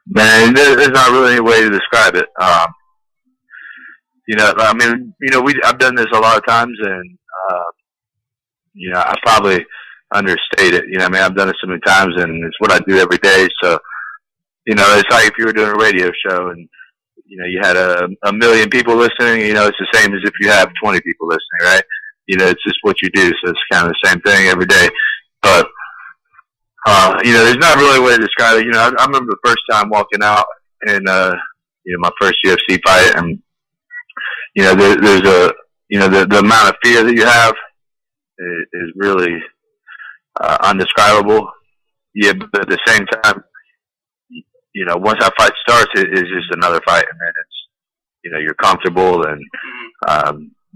Man, there's not really any way to describe it. I mean, I've done this a lot of times, and I probably understate it. I mean, I've done it so many times, and it's what I do every day. So, it's like if you were doing a radio show, and you had a million people listening. It's the same as if you have 20 people listening, right? It's just what you do. So it's kind of the same thing every day. But there's not really a way to describe it. I remember the first time walking out in my first UFC fight, and there's the amount of fear that you have is really undescribable. Yeah, but at the same time, once that fight starts, it's just another fight, and then it's you're comfortable, and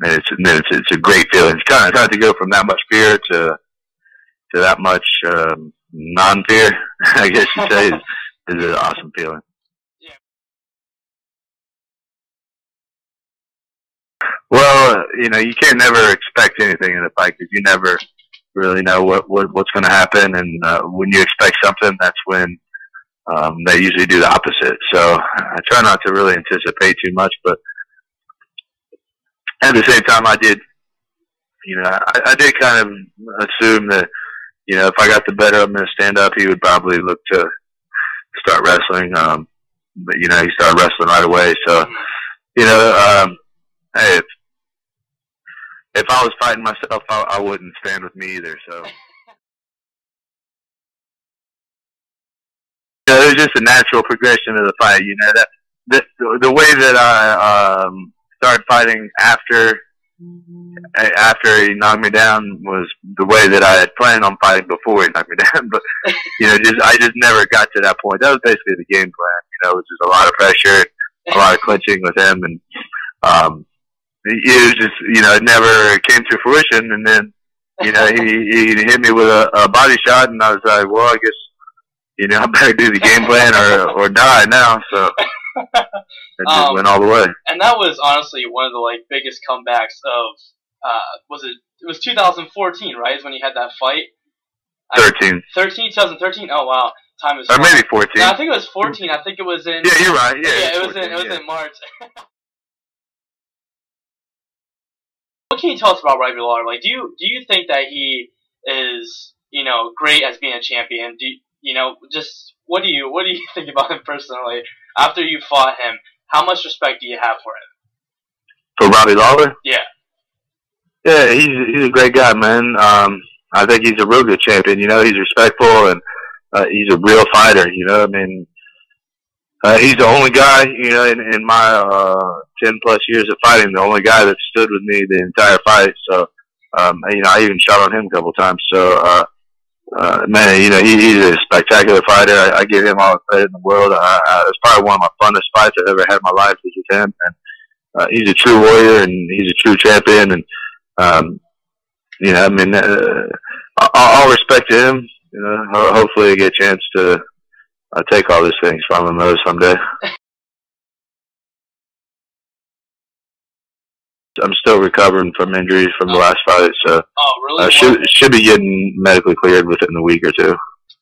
it's a great feeling. It's kind of hard to go from that much fear to that much non-fear, I guess you say, is an awesome feeling. Well, you can't never expect anything in a fight because you never really know what's going to happen, and when you expect something, that's when they usually do the opposite. So I try not to really anticipate too much, but at the same time, I did kind of assume that if I got the better of him in a stand-up, he would probably look to start wrestling. But he started wrestling right away. So hey, if I was fighting myself, I wouldn't stand with me either. So it was just a natural progression of the fight. The way that I started fighting after he knocked me down was the way that I had planned on fighting before he knocked me down. But I just never got to that point. That was basically the game plan. It was just a lot of pressure, a lot of clinching with him, and it was just it never came to fruition. And then he hit me with a body shot, and I was like, well, I guess I better do the game plan or die now. So it just went all the way. And that was honestly one of the biggest comebacks of it was 2014, right? Is when you had that fight. 2013. Oh wow, time is. Or maybe 14. No, I think it was 14. I think it was in. Yeah, you're right. Yeah, it was in March. What can you tell us about Robbie Lawler? Do you think that he is great as being a champion? Just what do you think about him personally after you fought him? How much respect do you have for him? For Robbie Lawler? Yeah. Yeah, he's a great guy, man. I think he's a real good champion. He's respectful, and he's a real fighter. I mean, he's the only guy, in my 10 plus years of fighting, the only guy that stood with me the entire fight. So, I even shot on him a couple times. So, man, he's a spectacular fighter. I give him all the credit in the world. It's probably one of my funnest fights I've ever had in my life was with him. And he's a true warrior, and he's a true champion. And I mean, all respect to him. Hopefully I get a chance to take all these things from him someday. I'm still recovering from injuries from the last fight, so should be getting medically cleared within a week or two.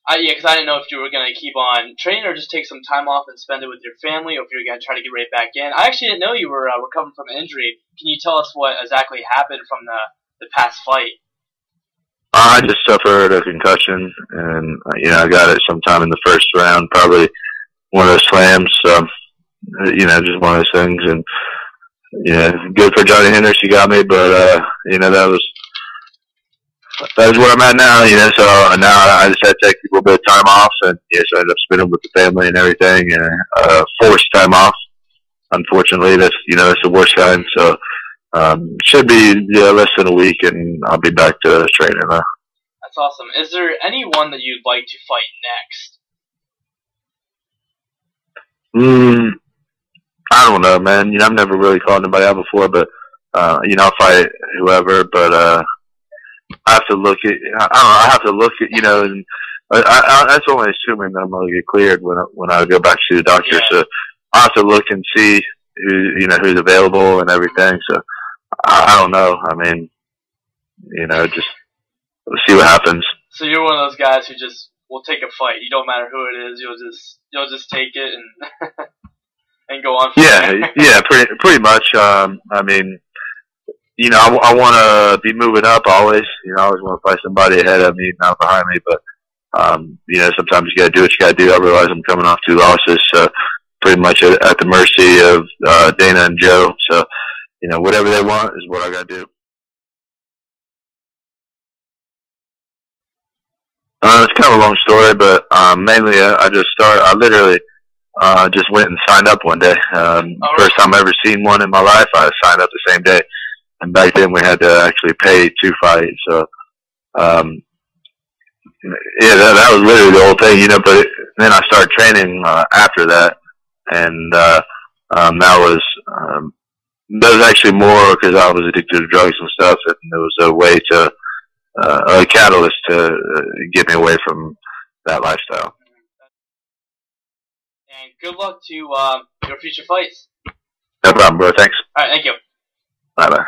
Yeah, because I didn't know if you were going to keep on training or just take some time off and spend it with your family, or if you were going to try to get right back in. I actually didn't know you were recovering from an injury. Can you tell us what exactly happened from the past fight? I just suffered a concussion, and I got it sometime in the first round, probably one of those slams. So just one of those things, and good for Johnny Hendricks, he got me, but that was where I'm at now. So now I just had to take a little bit of time off, and so I ended up spending with the family and everything, and forced time off. Unfortunately, that's the worst kind. So should be less than a week, and I'll be back to training now. That's awesome. Is there anyone that you'd like to fight next? I don't know, man. I've never really called anybody out before, but I'll fight whoever. But I have to look at. I have to look at. And that's only assuming that I'm going to get cleared when I go back to the doctor. Yeah. So I have to look and see who's available and everything. So I don't know. I mean, just see what happens. So you're one of those guys who just will take a fight. You don't matter who it is. You'll just take it and and go on. Yeah, pretty much. I mean, you know, I want to be moving up always. You know, I always want to fight somebody ahead of me, not behind me. But you know, sometimes you got to do what you got to do. I realize I'm coming off 2 losses, so pretty much at the mercy of Dana and Joe. So, you know, whatever they want is what I got to do. It's kind of a long story, but mainly I literally just went and signed up one day. First time I ever seen one in my life, I signed up the same day. And back then we had to actually pay to fight. So, yeah, that was literally the whole thing, you know, but then I started training after that. And that was actually more because I was addicted to drugs and stuff. And it was a way to, a catalyst to get me away from that lifestyle. And good luck to your future fights. No problem, bro. Thanks. All right, thank you. Bye-bye.